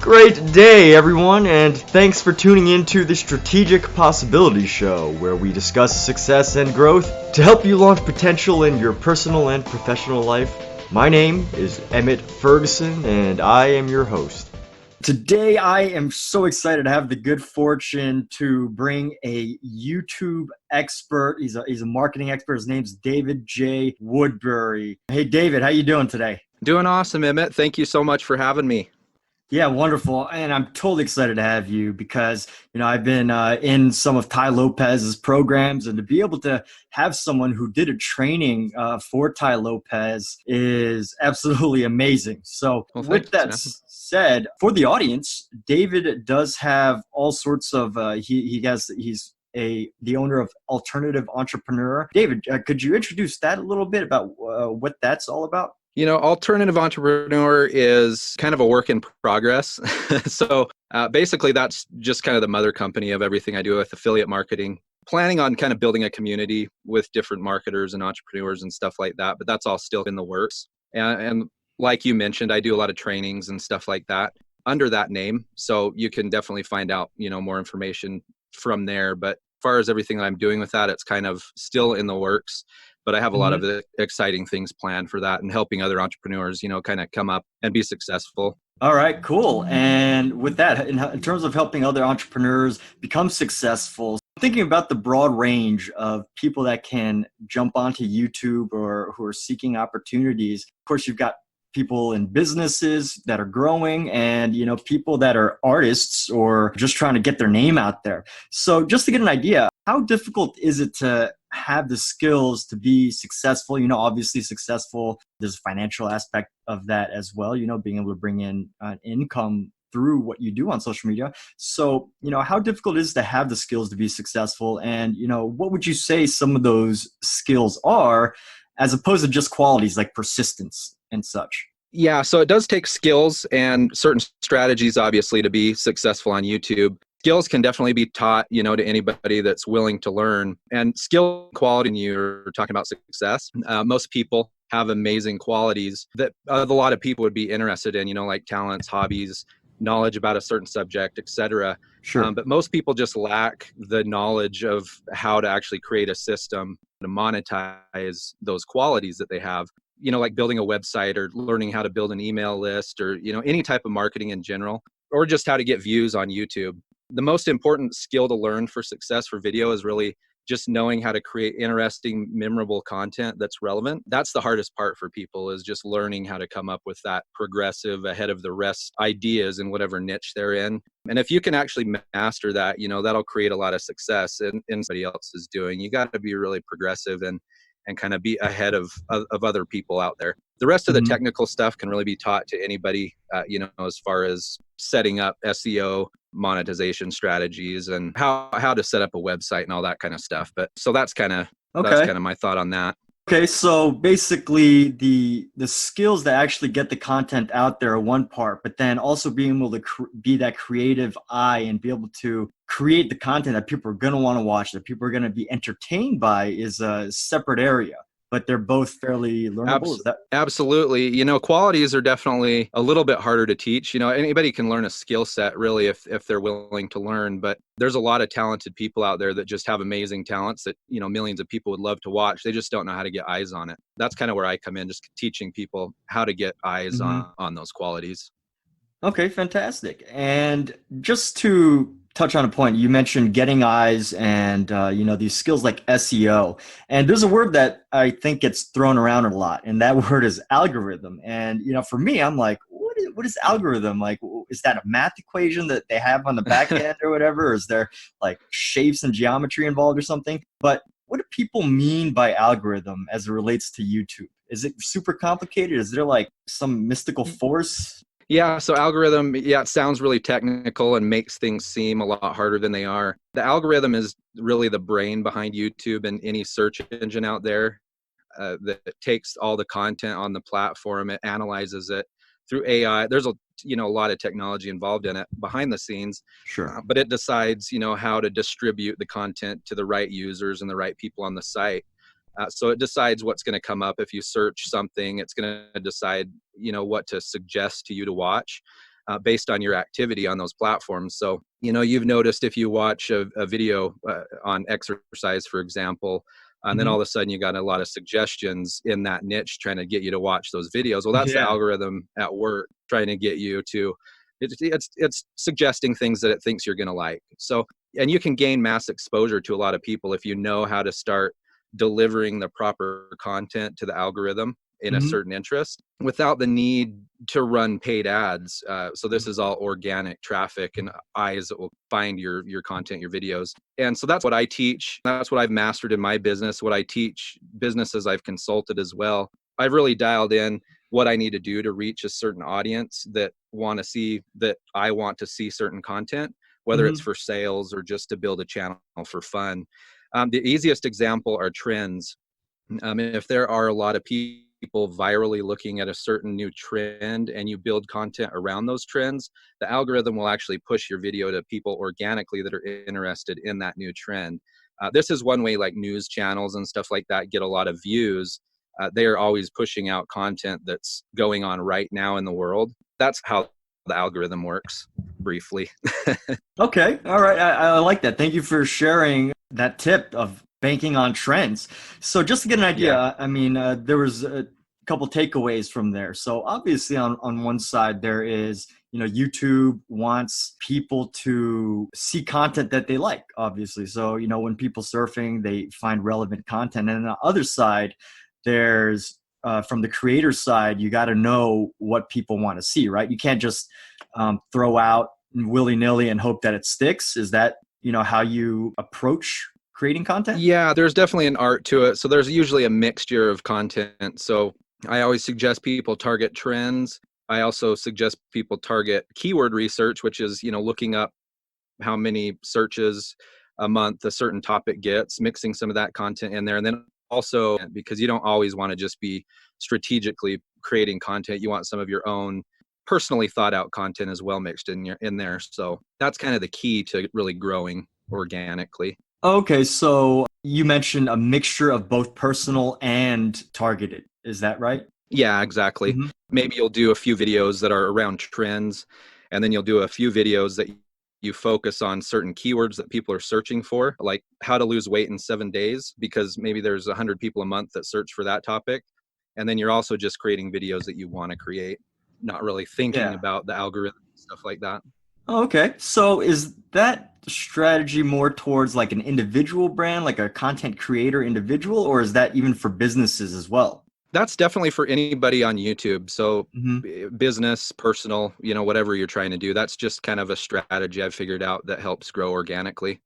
Great day, everyone, and thanks for tuning into the Strategic Possibilities Show, where we discuss success and growth to help you launch potential in your personal and professional life. My name is Emmett Ferguson, and I am your host. Today, I am so excited to have the good fortune to bring a YouTube expert. He's a marketing expert. His name's David J. Woodbury. Hey, David, how you doing today? Doing awesome, Emmett. Thank you so much for having me. Yeah, wonderful. And I'm totally excited to have you because, I've been in some of Tai Lopez's programs, and to be able to have someone who did a training for Tai Lopez is absolutely amazing. So with that said, for the audience, David does have all sorts of, he's the owner of Alternative Entrepreneur. David, could you introduce that a little bit about what that's all about? Alternative Entrepreneur is kind of a work in progress. So basically, that's just kind of the mother company of everything I do with affiliate marketing. Planning on kind of building a community with different marketers and entrepreneurs and stuff like that, but that's all still in the works. And like you mentioned, I do a lot of trainings and stuff like that under that name. So you can definitely find out, more information from there. But as far as everything that I'm doing with that, it's kind of still in the works. But I have a lot of exciting things planned for that and helping other entrepreneurs, kind of come up and be successful. All right, cool. And with that, in terms of helping other entrepreneurs become successful, thinking about the broad range of people that can jump onto YouTube or who are seeking opportunities. Of course, you've got people in businesses that are growing and, people that are artists or just trying to get their name out there. So just to get an idea, how difficult is it to have the skills to be successful? Obviously successful, there's a financial aspect of that as well, being able to bring in an income through what you do on social media. So, how difficult it is to have the skills to be successful? And, what would you say some of those skills are as opposed to just qualities like persistence and such? Yeah, so it does take skills and certain strategies, obviously, to be successful on YouTube. Skills can definitely be taught, to anybody that's willing to learn. And skill quality, and you're talking about success. Most people have amazing qualities that a lot of people would be interested in, like talents, hobbies, knowledge about a certain subject, etc. Sure. But most people just lack the knowledge of how to actually create a system to monetize those qualities that they have. Like building a website or learning how to build an email list or, any type of marketing in general, or just how to get views on YouTube. The most important skill to learn for success for video is really just knowing how to create interesting, memorable content that's relevant. That's the hardest part for people, is just learning how to come up with that progressive, ahead of the rest ideas in whatever niche they're in. And if you can actually master that, that'll create a lot of success in somebody else is doing. You got to be really progressive and kind of be ahead of other people out there. The rest of the technical stuff can really be taught to anybody, as far as setting up SEO, monetization strategies, and how to set up a website and all that kind of stuff. But so that's kind of my thought on that. Okay, so basically the skills that actually get the content out there are one part, but then also being able to be that creative eye and be able to create the content that people are going to want to watch, that people are going to be entertained by, is a separate area. But they're both fairly learnable. Absolutely. Qualities are definitely a little bit harder to teach. Anybody can learn a skill set really if they're willing to learn, but there's a lot of talented people out there that just have amazing talents that, millions of people would love to watch. They just don't know how to get eyes on it. That's kind of where I come in, just teaching people how to get eyes on those qualities. Okay, fantastic. And just to touch on a point, you mentioned getting eyes and, these skills like SEO. And there's a word that I think gets thrown around a lot, and that word is algorithm. And, for me, I'm like, what is algorithm? Like, is that a math equation that they have on the back end or whatever? Or is there like shapes and geometry involved or something? But what do people mean by algorithm as it relates to YouTube? Is it super complicated? Is there like some mystical force? Yeah, so algorithm, it sounds really technical and makes things seem a lot harder than they are. The algorithm is really the brain behind YouTube and any search engine out there that takes all the content on the platform, it analyzes it through AI. There's a lot of technology involved in it behind the scenes. Sure. But it decides, how to distribute the content to the right users and the right people on the site. So it decides what's going to come up. If you search something, it's going to decide, what to suggest to you to watch. based on your activity on those platforms. So, you've noticed if you watch a video on exercise, for example, and then all of a sudden you got a lot of suggestions in that niche trying to get you to watch those videos. Well, that's the Yeah. algorithm at work trying to get you to, it's suggesting things that it thinks you're going to like. So, and you can gain mass exposure to a lot of people if you know how to start delivering the proper content to the algorithm in a certain interest without the need to run paid ads. So this is all organic traffic and eyes that will find your content, your videos. And so that's what I teach. That's what I've mastered in my business. What I teach businesses I've consulted as well. I've really dialed in what I need to do to reach a certain audience that want to see, that I want to see certain content, whether it's for sales or just to build a channel for fun. The easiest example are trends. If there are a lot of people virally looking at a certain new trend and you build content around those trends, the algorithm will actually push your video to people organically that are interested in that new trend. This is one way like news channels and stuff like that get a lot of views. They are always pushing out content that's going on right now in the world. That's how the algorithm works, briefly. Okay. All right. I like that. Thank you for sharing that tip of banking on trends. So just to get an idea, Yeah. I mean, there was a couple takeaways from there. So obviously on one side, there is, YouTube wants people to see content that they like, obviously. So, when people surfing, they find relevant content. And on the other side, there's from the creator side, you got to know what people want to see, right? You can't just throw out willy-nilly and hope that it sticks. Is that, how you approach creating content? Yeah, there's definitely an art to it. So there's usually a mixture of content. So I always suggest people target trends. I also suggest people target keyword research, which is, looking up how many searches a month a certain topic gets, mixing some of that content in there. And then also, because you don't always want to just be strategically creating content, you want some of your own personally thought out content as well mixed in there. So that's kind of the key to really growing organically. Okay, so you mentioned a mixture of both personal and targeted. Is that right? Yeah, exactly. hmm Maybe you'll do a few videos that are around trends, and then you'll do a few videos that you focus on certain keywords that people are searching for, like how to lose weight in 7 days, because maybe there's 100 people a month that search for that topic. And then you're also just creating videos that you want to create, not really thinking Yeah. about the algorithm, stuff like that. Okay, so is that strategy more towards like an individual brand, like a content creator individual, or is that even for businesses as well? That's definitely for anybody on YouTube. So hmm business, personal, whatever you're trying to do. That's just kind of a strategy I've figured out that helps grow organically.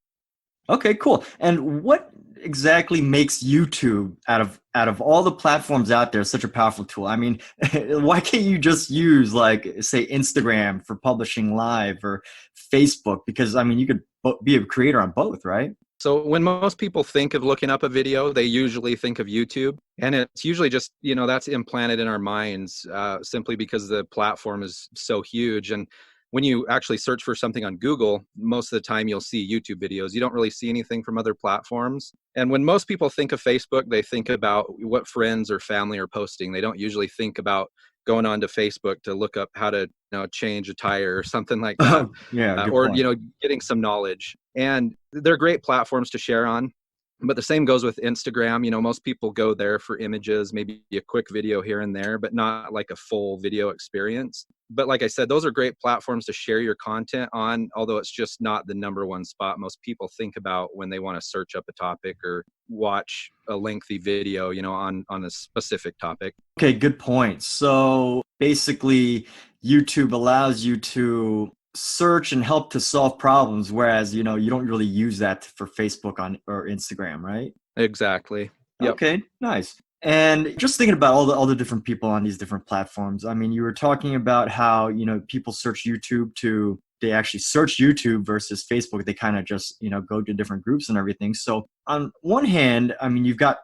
Okay, cool. And what exactly makes YouTube out of all the platforms out there such a powerful tool? I mean, why can't you just use like say Instagram for publishing live or Facebook? Because I mean, you could be a creator on both, right? So when most people think of looking up a video, they usually think of YouTube. And it's usually just, that's implanted in our minds simply because the platform is so huge. And when you actually search for something on Google, most of the time you'll see YouTube videos. You don't really see anything from other platforms. And when most people think of Facebook, they think about what friends or family are posting. They don't usually think about going on to Facebook to look up how to change a tire or something like that, Yeah, good or point. getting some knowledge. And they're great platforms to share on. But the same goes with Instagram. Most people go there for images, maybe a quick video here and there, but not like a full video experience. But like I said, those are great platforms to share your content on, although it's just not the number one spot most people think about when they want to search up a topic or watch a lengthy video, on a specific topic. Okay, good point. So basically, YouTube allows you to search and help to solve problems, whereas you don't really use that for Facebook on or Instagram, right? Exactly. Yep. Okay, nice. And just thinking about all the different people on these different platforms. I mean, you were talking about how, people search YouTube to they actually search YouTube versus Facebook. They kind of just, go to different groups and everything. So on one hand, I mean, you've got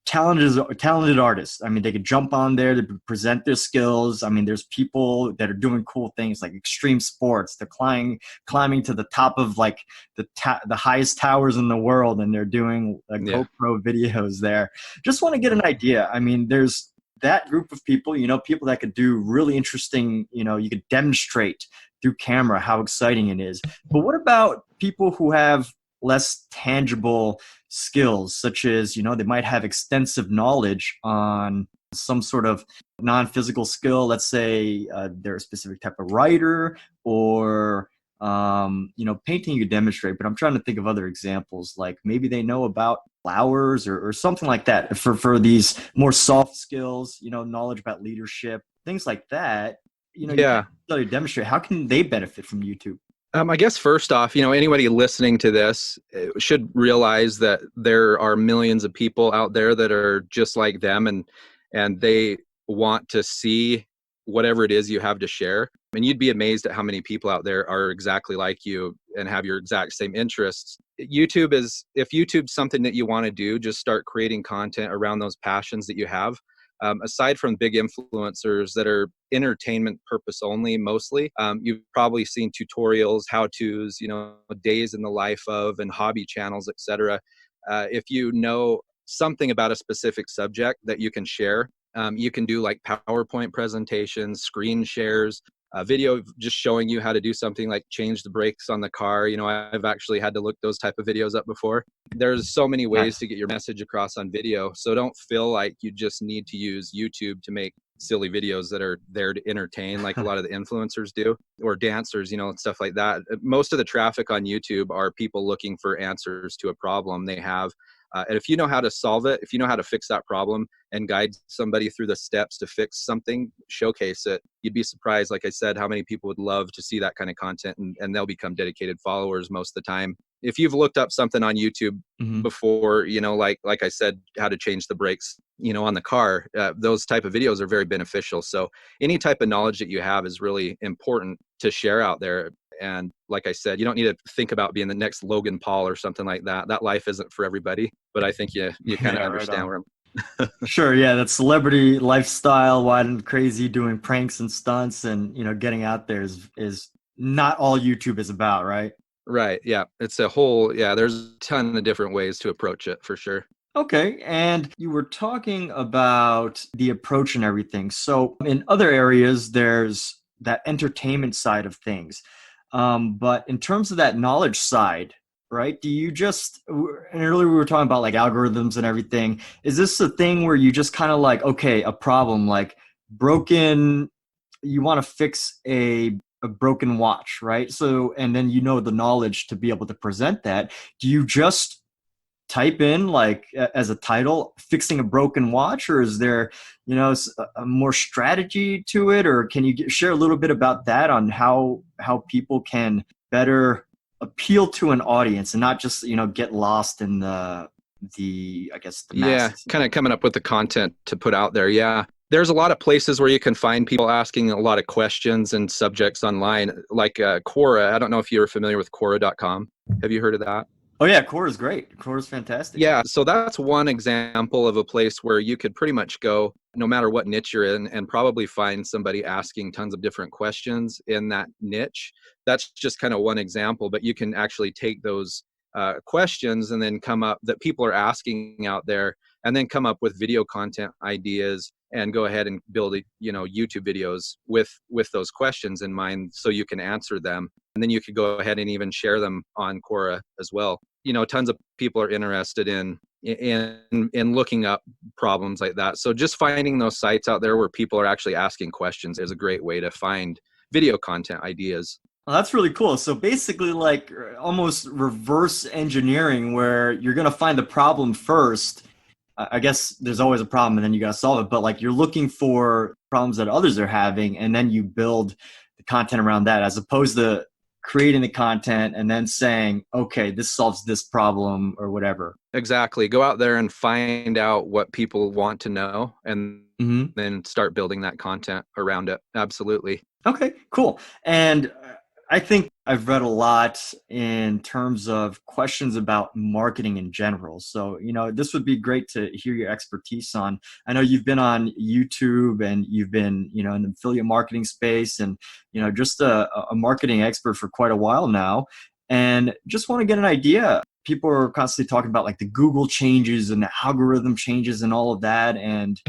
talented artists. I mean, they could jump on there to present their skills. I mean, there's people that are doing cool things like extreme sports. They're climbing to the top of like the highest towers in the world, and they're doing Yeah. GoPro videos there. Just want to get an idea. I mean, there's that group of people, people that could do really interesting, you could demonstrate through camera how exciting it is. But what about people who have less tangible skills, such as, they might have extensive knowledge on some sort of non-physical skill. Let's say they're a specific type of writer, or painting you demonstrate, but I'm trying to think of other examples, like maybe they know about flowers, or something like that for these more soft skills, knowledge about leadership, things like that. You Yeah. can't really demonstrate. How can they benefit from YouTube? I guess first off, anybody listening to this should realize that there are millions of people out there that are just like them, and they want to see whatever it is you have to share. And you'd be amazed at how many people out there are exactly like you and have your exact same interests. If YouTube's something that you want to do, just start creating content around those passions that you have. Aside from big influencers that are entertainment purpose only, mostly, you've probably seen tutorials, how-tos, days in the life of, and hobby channels, etc. If you know something about a specific subject that you can share, you can do like PowerPoint presentations, screen shares, a video just showing you how to do something like change the brakes on the car. I've actually had to look those type of videos up before. There's so many ways Nice. to get your message across on video. So don't feel like you just need to use YouTube to make silly videos that are there to entertain, like a lot of the influencers do, or dancers, and stuff like that. Most of the traffic on YouTube are people looking for answers to a problem they have. And if you know how to solve it, if you know how to fix that problem and guide somebody through the steps to fix something, showcase it, you'd be surprised, like I said, how many people would love to see that kind of content, and they'll become dedicated followers most of the time. If you've looked up something on YouTube before, like I said, how to change the brakes, on the car, those type of videos are very beneficial. So any type of knowledge that you have is really important to share out there. And like I said, you don't need to think about being the next Logan Paul or something like that. That life isn't for everybody, but I think you kind of understand where I'm. Sure, yeah, that celebrity lifestyle, wild and crazy, doing pranks and stunts, and getting out there is not all YouTube is about, right? Right. Yeah. It's a whole, there's a ton of different ways to approach it for sure. Okay, and you were talking about the approach and everything. So in other areas, there's that entertainment side of things. But in terms of that knowledge side, right? Do you just, and earlier we were talking about like algorithms and everything. Is this a thing where you just kind of like, okay, a problem like broken, you want to fix a broken watch, right? So, and then the knowledge to be able to present that. Do you just type in like as a title fixing a broken watch, or is there a more strategy to it, or can you share a little bit about that on how people can better appeal to an audience and not just get lost in the I guess the masses? Kind of coming up with the content to put out there. There's a lot of places where you can find people asking a lot of questions and subjects online, like Quora. I don't know if you're familiar with Quora.com. Have you heard of that? Oh yeah, Quora is great. Quora is fantastic. Yeah, so that's one example of a place where you could pretty much go no matter what niche you're in and probably find somebody asking tons of different questions in that niche. That's just kind of one example, but you can actually take those questions and then come up that people are asking out there, and then come up with video content ideas and go ahead and build YouTube videos with those questions in mind, so you can answer them, and then you could go ahead and even share them on Quora as well. Tons of people are interested in looking up problems like that. So just finding those sites out there where people are actually asking questions is a great way to find video content ideas. Well, that's really cool. So basically like almost reverse engineering, where you're going to find the problem first. I guess there's always a problem and then you got to solve it, but like you're looking for problems that others are having and then you build the content around that, as opposed to creating the content and then saying, okay, this solves this problem or whatever. Exactly. Go out there and find out what people want to know, and then start building that content around it. Absolutely. Okay, cool. And I think I've read a lot in terms of questions about marketing in general. So, this would be great to hear your expertise on. I know you've been on YouTube and you've been, in the affiliate marketing space and, just a marketing expert for quite a while now. And just want to get an idea. People are constantly talking about like the Google changes and the algorithm changes and all of that. And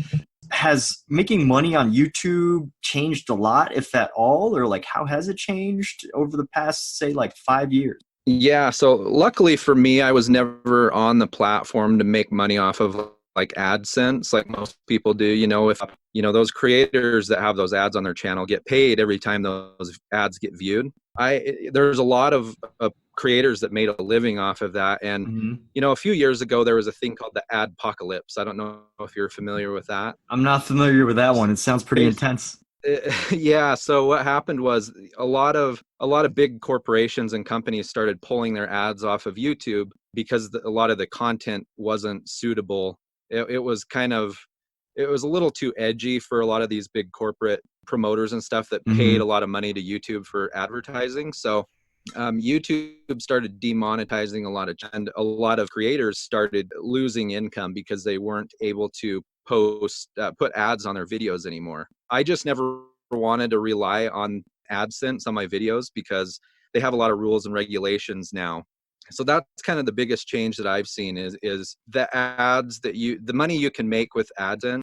has making money on YouTube changed a lot, if at all, or like how has it changed over the past, say, like 5 years? Yeah, so luckily for me, I was never on the platform to make money off of like AdSense, like most people do. If those creators that have those ads on their channel get paid every time those ads get viewed. There's a lot of creators that made a living off of that, and Hmm. a few years ago there was a thing called the adpocalypse. I don't know if you're familiar with that. I'm not familiar with that one. It sounds pretty intense. Yeah, so what happened was a lot of big corporations and companies started pulling their ads off of YouTube because a lot of the content wasn't suitable. It was a little too edgy for a lot of these big corporate promoters and stuff that paid Hmm. a lot of money to YouTube for advertising. So YouTube started demonetizing and a lot of creators started losing income because they weren't able to put ads on their videos anymore. I just never wanted to rely on AdSense on my videos because they have a lot of rules and regulations now. So that's kind of the biggest change that I've seen is the money you can make with AdSense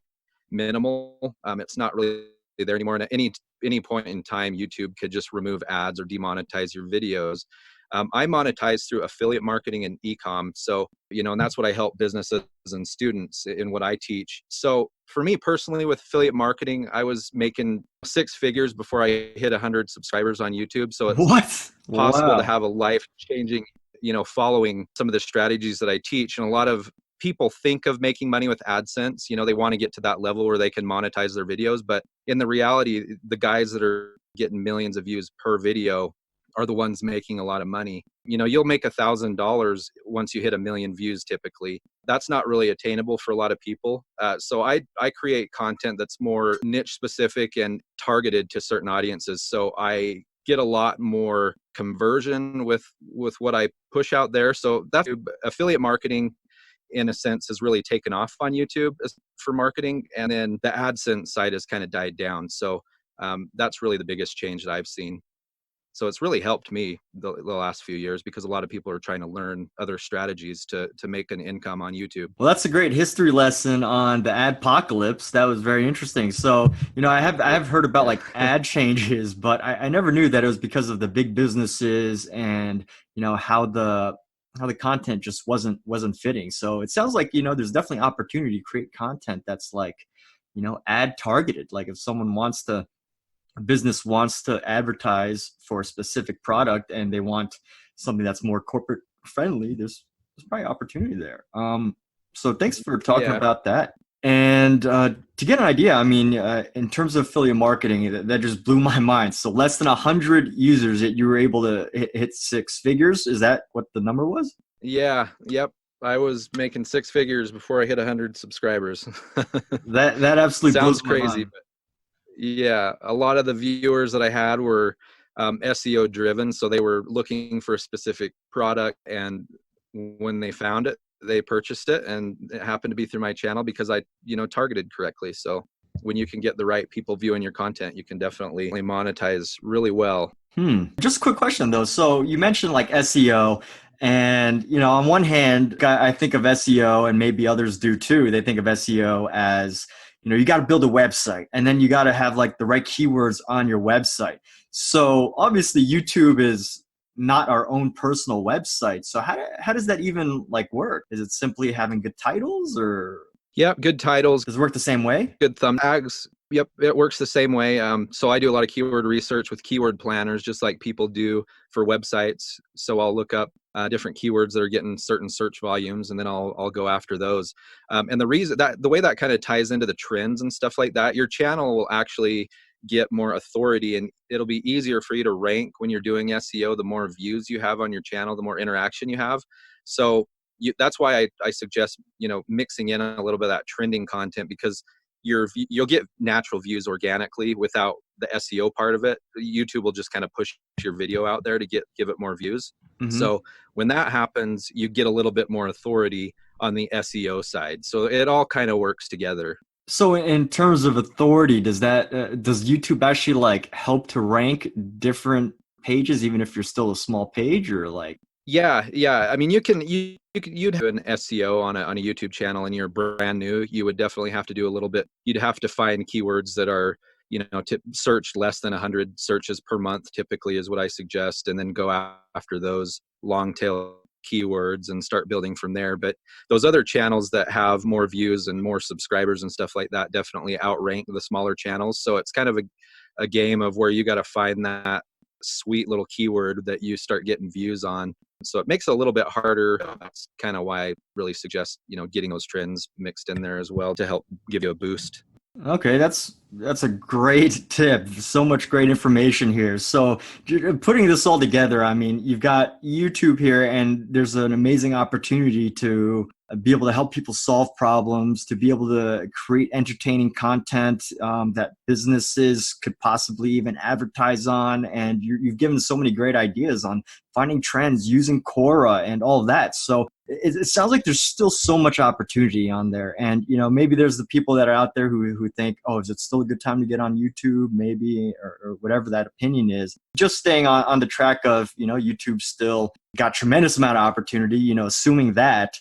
minimal. It's not really there anymore. And at any point in time, YouTube could just remove ads or demonetize your videos. I monetize through affiliate marketing and e-com. So, and that's what I help businesses and students in what I teach. So for me personally with affiliate marketing, I was making six figures before I hit 100 subscribers on YouTube. So it's What? possible to Wow. have a life changing, following some of the strategies that I teach. And a lot of people think of making money with AdSense. They want to get to that level where they can monetize their videos. But in the reality, the guys that are getting millions of views per video are the ones making a lot of money. You'll make $1,000 once you hit 1 million views typically. That's not really attainable for a lot of people. So I create content that's more niche specific and targeted to certain audiences. So I get a lot more conversion with what I push out there. So that's affiliate marketing in a sense has really taken off on YouTube for marketing. And then the AdSense side has kind of died down. So that's really the biggest change that I've seen. So it's really helped me the last few years because a lot of people are trying to learn other strategies to make an income on YouTube. Well, that's a great history lesson on the adpocalypse. That was very interesting. So, I have heard about Yeah. like ad changes, but I never knew that it was because of the big businesses and how the content just wasn't fitting. So it sounds like there's definitely opportunity to create content that's like ad targeted. Like if a business wants to advertise for a specific product and they want something that's more corporate friendly, there's probably opportunity there. So thanks for talking Yeah. about that. And to get an idea, I mean, in terms of affiliate marketing, that just blew my mind. So less than 100 users that you were able to hit six figures. Is that what the number was? Yeah. Yep. I was making six figures before I hit 100 subscribers. That absolutely blows Sounds my crazy, mind. but yeah, a lot of the viewers that I had were SEO driven. So they were looking for a specific product. And when they found it, they purchased it. And it happened to be through my channel because I, targeted correctly. So when you can get the right people viewing your content, you can definitely monetize really well. Just a quick question though. So you mentioned like SEO, and on one hand, I think of SEO, and maybe others do too. They think of SEO as you got to build a website, and then you got to have like the right keywords on your website. So obviously, YouTube is not our own personal website. So how does that even like work? Is it simply having good titles, or Yep, good titles, does it work the same way? good thumb tags. Yep, it works the same way. So I do a lot of keyword research with keyword planners, just like people do for websites. So I'll look up different keywords that are getting certain search volumes, and then I'll go after those. And the way that kind of ties into the trends and stuff like that, your channel will actually get more authority, and it'll be easier for you to rank when you're doing SEO. The more views you have on your channel, the more interaction you have. So that's why I suggest mixing in a little bit of that trending content, because you'll get natural views organically without the SEO part of it. YouTube will just kind of push your video out there to give it more views. Mm-hmm. So when that happens, you get a little bit more authority on the SEO side. So it all kind of works together. So in terms of authority, does YouTube actually like help to rank different pages even if you're still a small page, or like? Yeah. I mean, you'd have an SEO on a YouTube channel, and you're brand new. You would definitely have to do a little bit. You'd have to find keywords that are, search less than 100 searches per month. Typically, is what I suggest, and then go after those long tail keywords and start building from there. But those other channels that have more views and more subscribers and stuff like that definitely outrank the smaller channels. So it's kind of a game of where you got to find that sweet little keyword that you start getting views on. So it makes it a little bit harder. That's kind of why I really suggest, getting those trends mixed in there as well to help give you a boost. Okay, that's a great tip. So much great information here. So, putting this all together, I mean, you've got YouTube here, and there's an amazing opportunity to be able to help people solve problems, to be able to create entertaining content that businesses could possibly even advertise on. And you've given so many great ideas on finding trends using Quora and all of that. So it sounds like there's still so much opportunity on there. And, maybe there's the people that are out there who think, oh, is it still a good time to get on YouTube? Maybe, or whatever that opinion is. Just staying on the track of, YouTube still got tremendous amount of opportunity, assuming that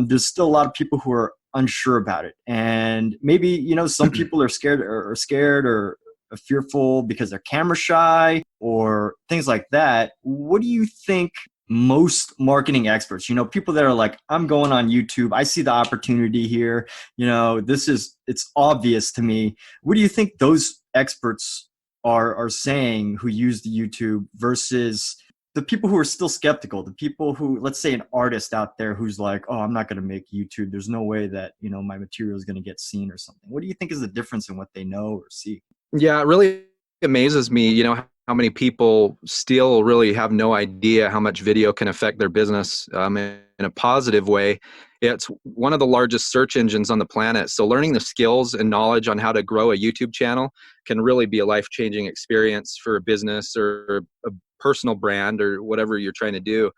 there's still a lot of people who are unsure about it. And maybe, some people are scared or fearful because they're camera shy or things like that. What do you think most marketing experts, people that are like, I'm going on YouTube, I see the opportunity here, it's obvious to me. What do you think those experts are saying who use the YouTube versus the people who are still skeptical, the people who, let's say an artist out there who's like, oh, I'm not going to make YouTube. There's no way that, my material is going to get seen or something. What do you think is the difference in what they know or see? Yeah, it really amazes me, how many people still really have no idea how much video can affect their business in a positive way. It's one of the largest search engines on the planet. So learning the skills and knowledge on how to grow a YouTube channel can really be a life-changing experience for a business or a personal brand or whatever you're trying to do.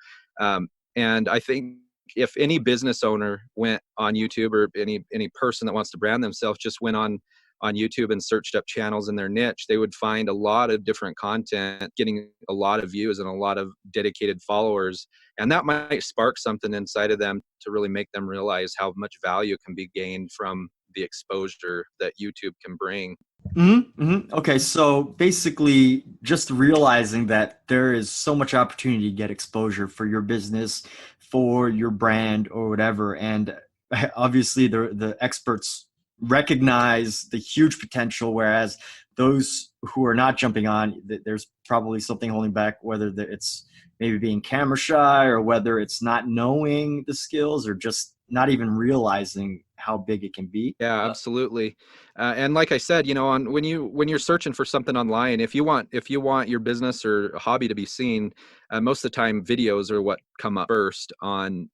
And I think if any business owner went on YouTube, or any person that wants to brand themselves just went on YouTube and searched up channels in their niche, they would find a lot of different content getting a lot of views and a lot of dedicated followers. And that might spark something inside of them to really make them realize how much value can be gained from the exposure that YouTube can bring. Okay, so basically, just realizing that there is so much opportunity to get exposure for your business, for your brand, or whatever, and obviously the experts recognize the huge potential, whereas those who are not jumping on, there's probably something holding back, whether it's maybe being camera shy or whether it's not knowing the skills or just not even realizing how big it can be. Yeah, absolutely. And like I said, on when you're searching for something online, if you want your business or hobby to be seen, most of the time videos are what come up first on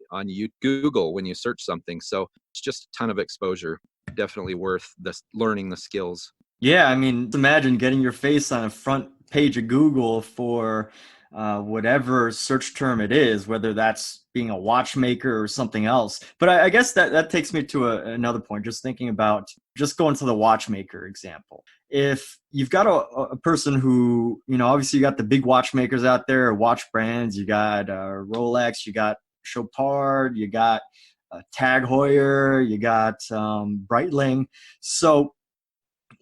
Google when you search something. So it's just a ton of exposure. Definitely worth this learning the skills. Yeah, I mean, imagine getting your face on a front page of Google for whatever search term it is, whether that's being a watchmaker or something else. But I guess that takes me to another point, just thinking about just going to the watchmaker example. If you've got a person who, obviously you got the big watchmakers out there, watch brands, you got Rolex, you got Chopard, you got Tag Heuer, you got Breitling. So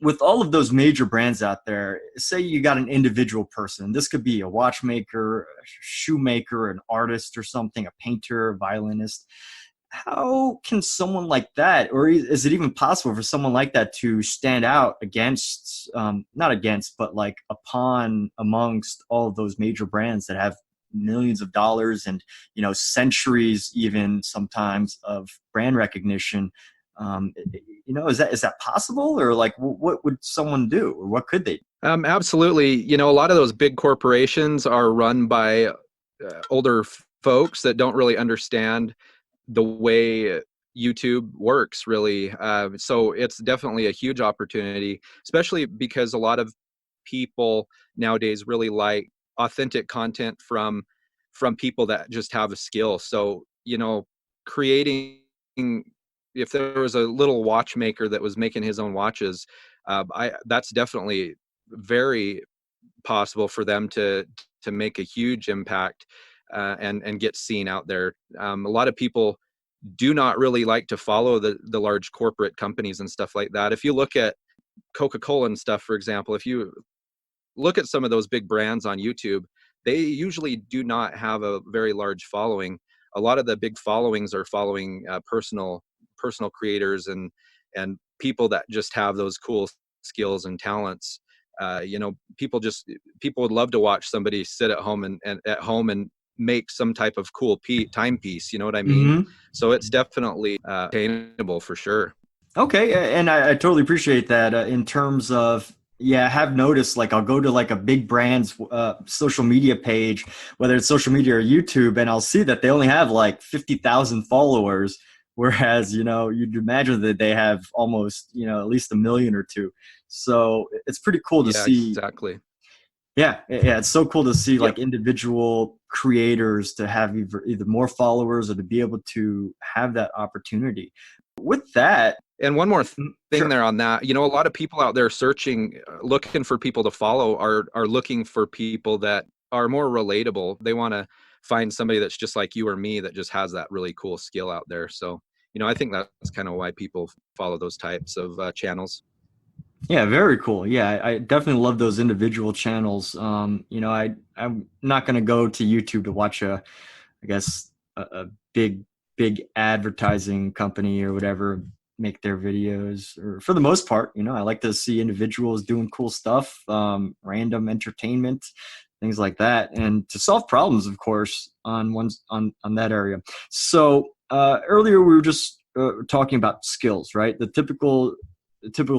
with all of those major brands out there, say you got an individual person. This could be a watchmaker, a shoemaker, an artist or something, a painter, a violinist. How can someone like that, or is it even possible for someone like that to stand out against, not against, but like upon amongst all of those major brands that have millions of dollars and, centuries even sometimes of brand recognition? Um, is that possible, or like what would someone do, or what could they do? Absolutely. A lot of those big corporations are run by older folks that don't really understand the way YouTube works, really. So it's definitely a huge opportunity, especially because a lot of people nowadays really like authentic content from people that just have a skill. So, creating, if there was a little watchmaker that was making his own watches, that's definitely very possible for them to make a huge impact. and get seen out there. A lot of people do not really like to follow the large corporate companies and stuff like that. If you look at Coca-Cola and stuff, for example, if you look at some of those big brands on YouTube, they usually do not have a very large following. A lot of the big followings are following personal creators and people that just have those cool skills and talents. People would love to watch somebody sit at home and make some type of cool timepiece. You know what I mean? Mm-hmm. So it's definitely attainable for sure. Okay, and I totally appreciate that in terms of, yeah, I have noticed, like, I'll go to like a big brand's social media page, whether it's social media or YouTube, and I'll see that they only have like 50,000 followers, whereas, you'd imagine that they have almost, at least a million or two. So it's pretty cool to Yeah, see. exactly. Yeah, it's so cool to see Yep. like individual creators to have either more followers or to be able to have that opportunity. With that, And one more thing sure. there on that, a lot of people out there searching, looking for people to follow are looking for people that are more relatable. They want to find somebody that's just like you or me that just has that really cool skill out there. So, I think that's kind of why people follow those types of channels. Yeah, very cool. Yeah, I definitely love those individual channels. I'm not gonna go to YouTube to watch I guess a big advertising company or whatever make their videos. Or for the most part, I like to see individuals doing cool stuff, random entertainment, things like that, and to solve problems, of course, on that area. So earlier we were just talking about skills, right? The typical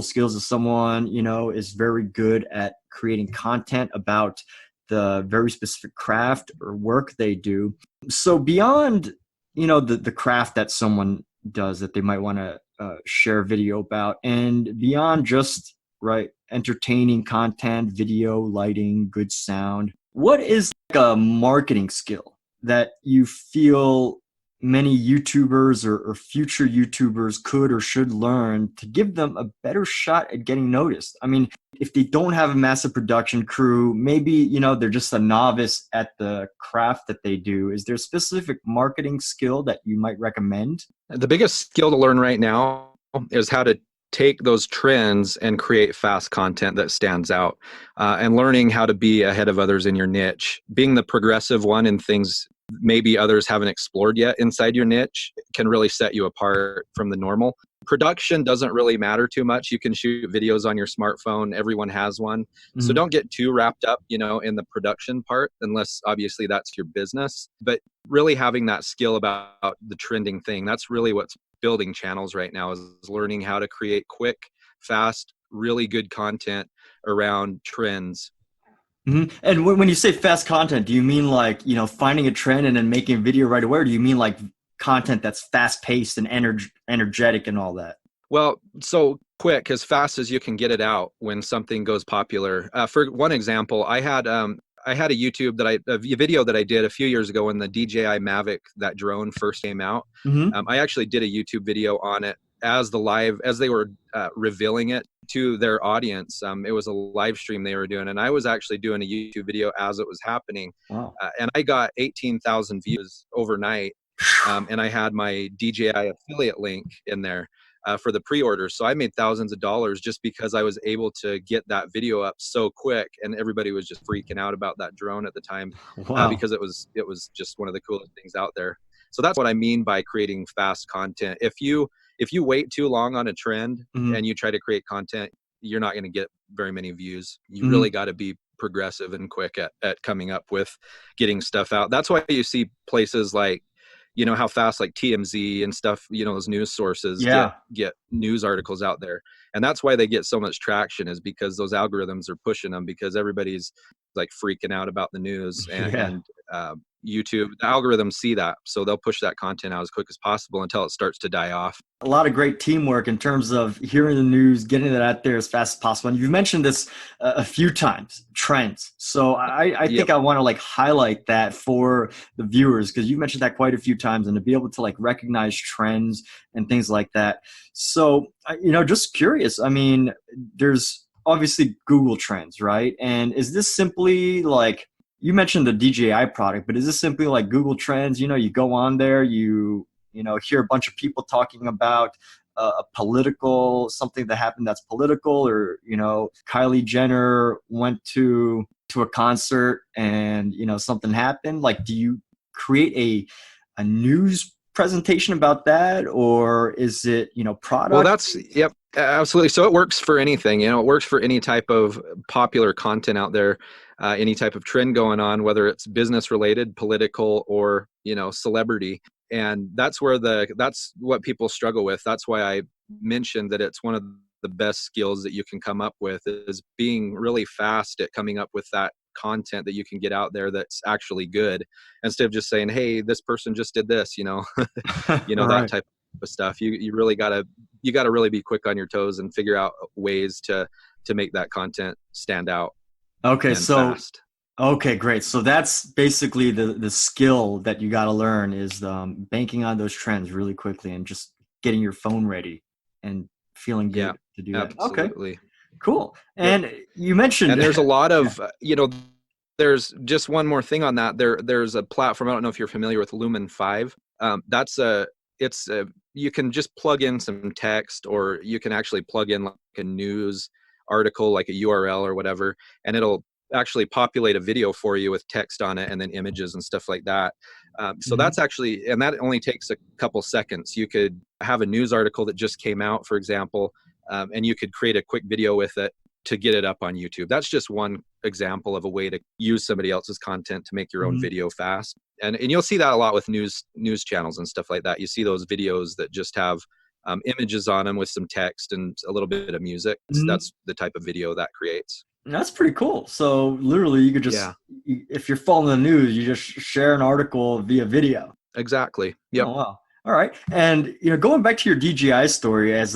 skills of someone, is very good at creating content about the very specific craft or work they do. So beyond, the craft that someone does that they might want to share video about, and beyond just, right, entertaining content, video, lighting, good sound, what is like a marketing skill that you feel many YouTubers or future YouTubers could or should learn to give them a better shot at getting noticed? I mean, if they don't have a massive production crew, maybe, they're just a novice at the craft that they do. Is there a specific marketing skill that you might recommend? The biggest skill to learn right now is how to take those trends and create fast content that stands out, and learning how to be ahead of others in your niche. Being the progressive one in things maybe others haven't explored yet inside your niche can really set you apart from the normal. Production doesn't really matter too much. You can shoot videos on your smartphone. Everyone has one. So Mhm. don't get too wrapped up, in the production part, unless obviously that's your business. But really having that skill about the trending thing, that's really what's building channels right now, is learning how to create quick, fast, really good content around trends. And when you say fast content, do you mean like, finding a trend and then making a video right away? Or do you mean like content that's fast paced and energetic and all that? Well, so quick, as fast as you can get it out when something goes popular. For one example, I had a video that I did a few years ago when the DJI Mavic, that drone, first came out. Mm-hmm. I actually did a YouTube video on it as they were revealing it to their audience. It was a live stream they were doing, and I was actually doing a YouTube video as it was happening. Wow. And I got 18,000 views overnight. And I had my DJI affiliate link in there for the pre-orders. So I made thousands of dollars just because I was able to get that video up so quick, and everybody was just freaking out about that drone at the time, Wow. because it was just one of the coolest things out there. So that's what I mean by creating fast content. If you wait too long on a trend Mm-hmm. and you try to create content, you're not going to get very many views. You Mm-hmm. really got to be progressive and quick at coming up with getting stuff out. That's why you see places like, how fast like TMZ and stuff, those news sources Yeah. get news articles out there. And that's why they get so much traction, is because those algorithms are pushing them, because everybody's like freaking out about the news, and, Yeah. YouTube, the algorithms see that. So they'll push that content out as quick as possible until it starts to die off. A lot of great teamwork in terms of hearing the news, getting it out there as fast as possible. And you've mentioned this a few times, trends. So I Yep. think I want to like highlight that for the viewers, because you mentioned that quite a few times, and to be able to like recognize trends and things like that. So, just curious. I mean, there's obviously Google Trends, right? And is this simply like, you mentioned the DJI product, but is this simply like Google Trends? You know, you go on there, you know, hear a bunch of people talking about a political something that happened that's political, or you know, Kylie Jenner went to a concert and you know something happened. Like, do you create a news presentation about that, or is it you know Well, product? that's, yep, absolutely. So it works for anything, you know, it works for any type of popular content out there, any type of trend going on, whether it's business related, political, or, you know, celebrity. And that's what people struggle with. That's why I mentioned that it's one of the best skills that you can come up with, is being really fast at coming up with that content that you can get out there that's actually good, instead of just saying, hey, this person just did this, you know, you know, that Right. type of stuff. You really gotta really be quick on your toes and figure out ways to make that content stand out Okay, and so fast. okay, great. So that's basically the skill that you got to learn is banking on those trends really quickly and just getting your phone ready and feeling Yeah, good to do that. Okay, absolutely. cool. Yep. And you mentioned, And there's a lot yeah. of, you know, there's just one more thing on that. There's a platform. I don't know if you're familiar with Lumen 5. That's a, it's a, you can just plug in some text, or you can actually plug in like a news article, like a URL or whatever, and it'll actually populate a video for you with text on it and then images and stuff like that. So Mhm. that's actually, and that only takes a couple seconds. You could have a news article that just came out, for example, and you could create a quick video with it to get it up on YouTube. That's just one example of a way to use somebody else's content to make your own Mhm. video fast. And you'll see that a lot with news channels and stuff like that. You see those videos that just have images on them with some text and a little bit of music. Mhm. That's the type of video that creates. That's pretty cool. So literally, you could Yeah, just, if you're following the news, you just share an article via video. exactly. Yep. Oh wow. All right. And you know, going back to your DGI story as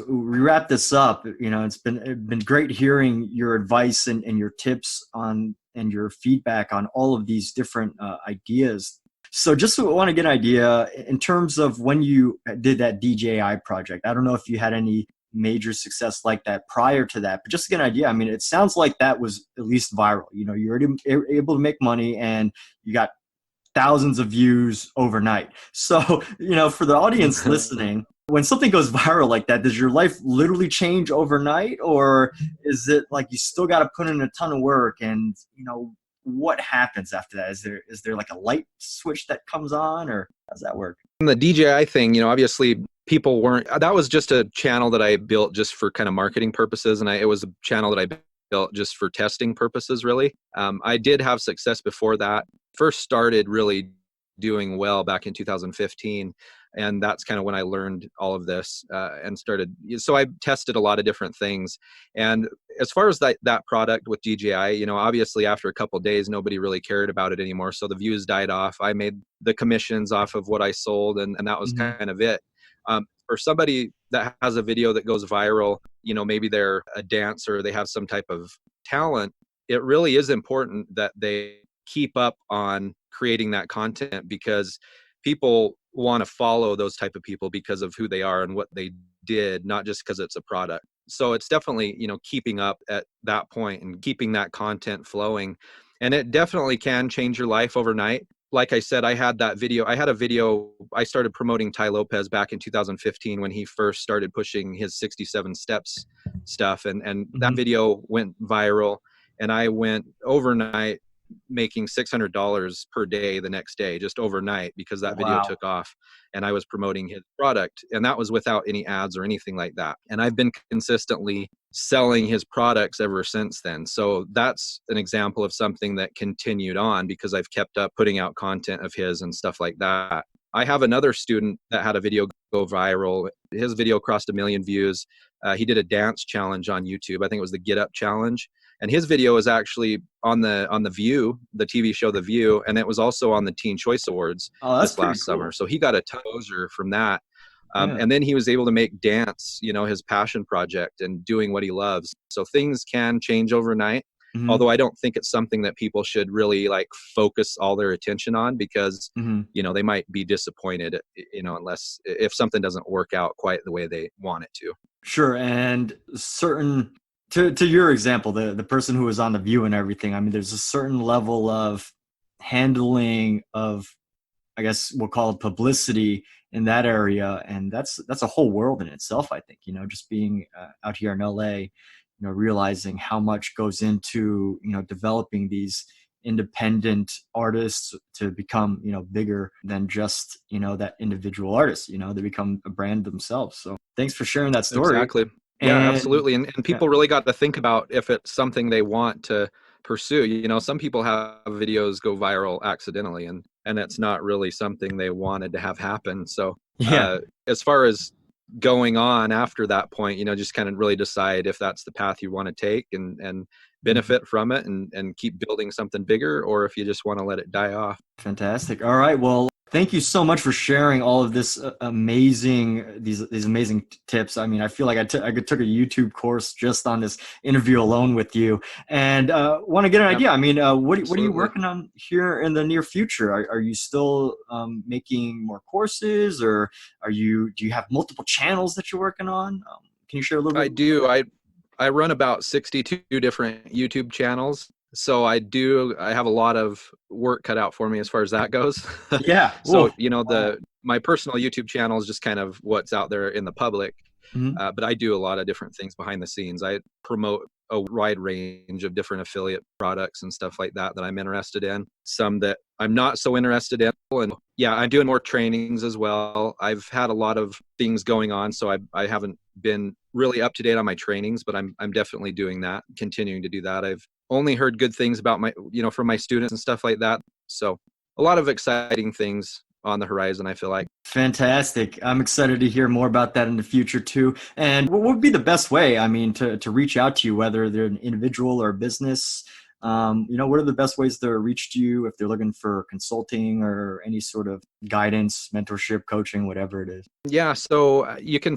we wrap this up, you know, it's been great hearing your advice and your tips on and your feedback on all of these different ideas. So just want to get an idea in terms of when you did that DJI project. I don't know if you had any major success like that prior to that, but just to get an idea. I mean, it sounds like that was at least viral. You know, you were able to make money and you got thousands of views overnight. So, you know, for the audience listening, when something goes viral like that, does your life literally change overnight? Or is it like you still got to put in a ton of work and, you know, what happens after that? Is there like a light switch that comes on, or how does that work? And the DJI thing, you know, obviously people weren't, that was just a channel that I built just for kind of marketing purposes. And it was a channel that I built just for testing purposes, really. I did have success before that. First started really doing well back in 2015. And that's kind of when I learned all of this and started. So I tested a lot of different things. And as far as that product with DJI, you know, obviously after a couple of days, nobody really cared about it anymore. So the views died off. I made the commissions off of what I sold, and that was Mhm. kind of it. For somebody that has a video that goes viral, you know, maybe they're a dancer, they have some type of talent. It really is important that they keep up on creating that content, because people want to follow those type of people because of who they are and what they did, not just because it's a product. So it's definitely, you know, keeping up at that point and keeping that content flowing. And it definitely can change your life overnight. Like I said, I had a video, I started promoting Tai Lopez back in 2015 when he first started pushing his 67 steps stuff. And that Mhm. video went viral, and I went overnight making $600 per day the next day, just overnight, because that video Wow. took off and I was promoting his product. And that was without any ads or anything like that. And I've been consistently selling his products ever since then. So that's an example of something that continued on because I've kept up putting out content of his and stuff like that. I have another student that had a video go viral. His video crossed 1 million views. He did a dance challenge on YouTube. I think it was the Get Up challenge. And his video is actually on the View, the TV show The View, and it was also on the Teen Choice Awards Oh, that's this pretty last summer. cool. So he got a ton of exposure from that. Yeah. And then he was able to make dance, you know, his passion project and doing what he loves. So things can change overnight. Mhm. Although I don't think it's something that people should really like focus all their attention on, because, Mhm. you know, they might be disappointed, you know, unless if something doesn't work out quite the way they want it to. Sure. And certain to your example, the person who was on The View and everything, I mean, there's a certain level of handling of, I guess we'll call it publicity in that area. And that's a whole world in itself, I think, just being out here in LA, realizing how much goes into, developing these independent artists to become, bigger than just, that individual artist, they become a brand themselves. So thanks for sharing that story. Exactly. Yeah, And absolutely. And people really got to think about if it's something they want to pursue. Some people have videos go viral accidentally, and it's not really something they wanted to have happen. So yeah, as far as going on after that point, just kind of really decide if that's the path you want to take and benefit from it and keep building something bigger, or if you just want to let it die off. fantastic. All right. Well, thank you so much for sharing all of this these amazing tips. I mean, I feel like I took a YouTube course just on this interview alone with you, and want to get an idea. I mean, what are you working on here in the near future? Are you still making more courses, or do you have multiple channels that you're working on? Can you share a little bit? I do. I run about 62 different YouTube channels. So I have a lot of work cut out for me as far as that goes. Yeah. So, Wow. my personal YouTube channel is just kind of what's out there in the public. Mhm. But I do a lot of different things behind the scenes. I promote a wide range of different affiliate products and stuff like that I'm interested in. Some that I'm not so interested in. And yeah, I'm doing more trainings as well. I've had a lot of things going on, so I haven't been really up to date on my trainings, but I'm definitely doing that, continuing to do that. I've only heard good things about from my students and stuff like that. So a lot of exciting things on the horizon, I feel like. Fantastic. I'm excited to hear more about that in the future too. And what would be the best way, I mean, to reach out to you, whether they're an individual or a business? What are the best ways to reach to you if they're looking for consulting or any sort of guidance, mentorship, coaching, whatever it is? Yeah, so you can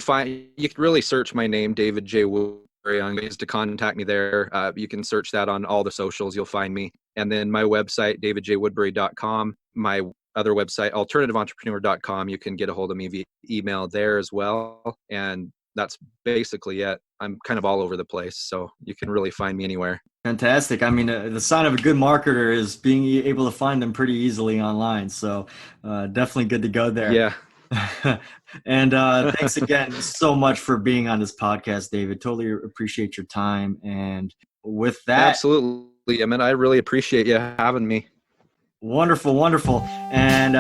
really search my name, David J. Woodbury, on ways to contact me there. You can search that on all the socials, you'll find me. And then my website, davidjwoodbury.com, my other website, alternativeentreprenewer.com, you can get a hold of me via email there as well. And that's basically it. I'm kind of all over the place, so you can really find me anywhere. Fantastic. I mean, the sign of a good marketer is being able to find them pretty easily online. So definitely good to go there. Yeah. And thanks again so much for being on this podcast, David. Totally appreciate your time. And with that, absolutely. I mean, I really appreciate you having me. Wonderful, wonderful. And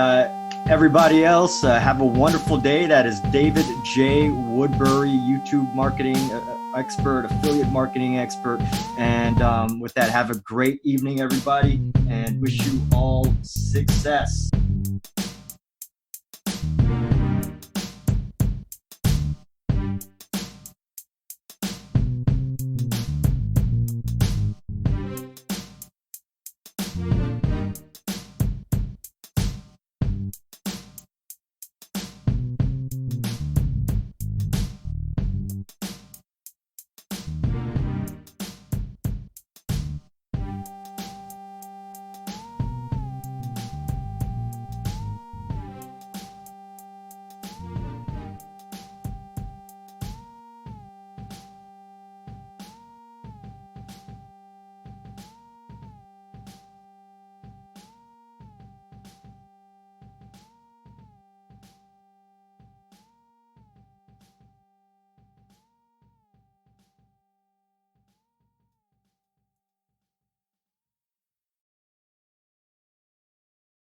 everybody else, have a wonderful day. That is David J. Woodbury, YouTube marketing expert, affiliate marketing expert. And with that, have a great evening, everybody, and wish you all success.